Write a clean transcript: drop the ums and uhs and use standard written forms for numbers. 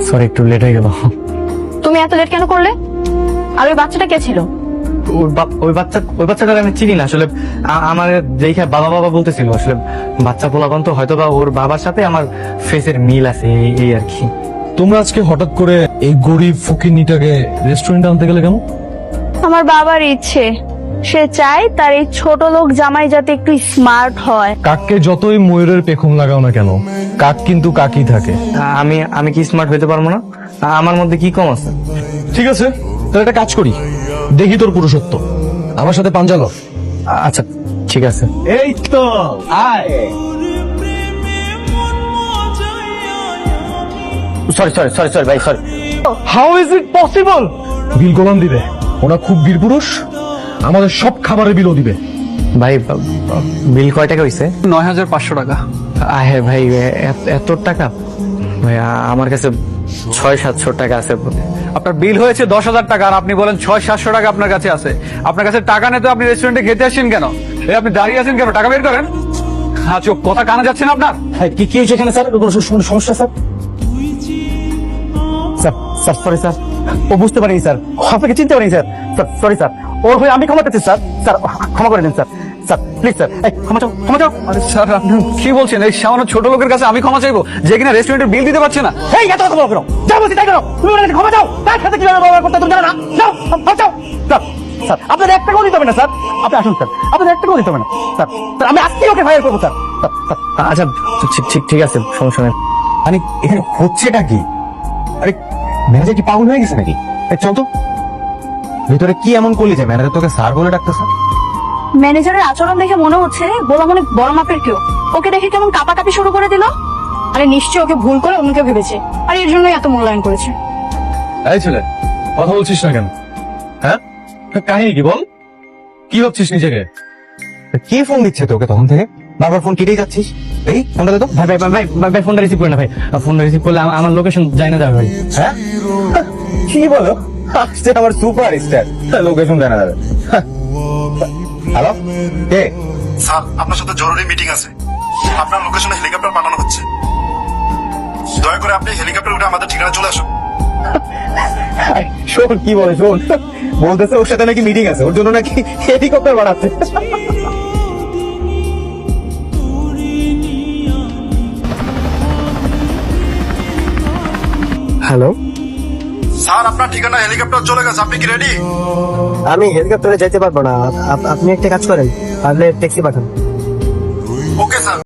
Sorry একটু late হয়ে গেল। তুমি এত লেট কেন করলে? আর ওই বাচ্চাটা কে ছিল? ওই বাচ্চাটা আমি চিনি না আসলে। আমার দেখে বাবা বাবা বলতেছিল, আসলে বাচ্চা পোলাপান তো হয়তো বা ওর বাবার সাথে আমার ফেসের মিল আছে, এই আর কি। তোমরা আজকে হঠাৎ করে এই গরিব ফকিরনিটাকে রেস্টুরেন্টে আনতে গেলে কেন? আমার বাবার ইচ্ছে, সে চায় তার এই ছোট লোক জামাই যাতে একটু স্মার্ট হয়। কাককে যতই ময়ূরের পেখম লাগাও না কেন, কাক কিন্তু কাকই থাকে। আমি কি স্মার্ট হইতে পারবো না? আমার মধ্যে কি কম আছে? ঠিক আছে, তাহলে একটা কাজ করি, দেখি তোর পুরুষত্ব। আমার সাথে পাঞ্জা লও। আচ্ছা ঠিক আছে। এই তো আয়। সরি ভাই, sorry. How is it possible? বিল গোলাম দিবে, ওরা খুব বীর পুরুষ, আমাদের সব খাবারের বিলও দিবে। ভাই বিল কয় টাকা হইছে? ৯,৫০০ টাকা। হ্যাঁ ভাই, এত টাকা? ভাই আমার কাছে ৬০০-৭০০ টাকা আছে। আপনার বিল হয়েছে ১০,০০০ টাকা আর আপনি বলেন ৬০০-৭০০ টাকা আপনার কাছে আছে। আপনার কাছে টাকা নেই তো আপনি রেস্টুরেন্টে খেতে আসছেন কেন? এই আপনি দাঁড়িয়ে আছেন কেন? টাকা বের করেন। হ্যাঁ চোখ, কথা কানে যাচ্ছে না আপনার? কি হয়েছে এখানে স্যার? কোনো সমস্যা স্যার? স্যার সরি স্যার, ও বুঝতে পারিনি স্যার, আপনাকে চিনতে পারিনি স্যার। সরি স্যার, ওর হয়ে আমি ক্ষমা চাচ্ছি স্যার। স্যার ক্ষমা করে দিন স্যার। স্যার প্লিজ স্যার, ক্ষমা চাও। আরে স্যার আপনি কি বলছেন? এই সামান্য ছোট লোকের কাছে আমি ক্ষমা চাইবো যে কিনা রেস্টুরেন্টের বিল দিতে পারছে না? এই এত কথা বলো কেন? যা বলছি তাই করো। তুমি ওর কাছে ক্ষমা চাও, তার সাথে কিভাবে ব্যবহার করতে তুমি জানো না? যাও ক্ষমা চাও। স্যার আপনাদের একটা টাকাও দিতে হবে না স্যার, আপনি আসুন স্যার, আপনাদের একটা টাকাও দিতে হবে না স্যার। আমি আজকেই ওকে ফায়ার করবো স্যার। আচ্ছা ঠিক আছে, সমস্যা নেই। মানে এখানে হচ্ছেটা কি? আরে ম্যানেজার কি পাগল হয়ে গেছে নাকি? চল তো ভিতরে, কি এমন করলি যে ম্যানেজার তোকে স্যার বলে ডাকতেছে? ম্যানেজারের আচরণ দেখে মনে হচ্ছে গোলাম অনেক বড় মাপের কেউ। ওকে দেখে কেমন কাঁপাকাঁপি শুরু করে দিল। আরে নিশ্চয়ই ওকে ভুল করে অন্যকে ভেবেছে, আর এর জন্যই এত মূল্যায়ন করেছে। এই ছেলে, কথা বলছিস না কেন? হ্যাঁ, কাহিনী কি বল? কি ভাবছিস নিজেকে? কে ফোন দিচ্ছে তোকে তখন থেকে? বারবার ফোন কেটেই যাচ্ছিস। এই ফোনটা দে তো। ভাই ফোনটা রিসিভ করে না ভাই, ফোনটা রিসিভ করলে আমার লোকেশন যায় না যাবে ভাই। হ্যাঁ কি বলো? আসছে আমার সুপার স্টার, লোকেশন জানা যাবে। হ্যালো, কে? স্যার আপনার সাথে জরুরি মিটিং আছে, আপনার লোকেশনে হেলিকপ্টার পাঠানো হচ্ছে। দয়া করে আপনি হেলিকপ্টার উঠে আমাদের ঠিকানা চলে আসুন। শোন কি বলে, শোন বলতেছে ওর সাথে নাকি মিটিং আছে, ওর জন্য নাকি হেলিকপ্টার বানাচ্ছে। হ্যালো, স্যার আপনার ঠিকানা হেলিকপ্টার চলে গেছে, আপনি কি রেডি? আমি হেলিকপ্টারে যেতে পারবো না, আপনি একটা কাজ করেন, তাহলে ট্যাক্সি পাঠান। Okay sir.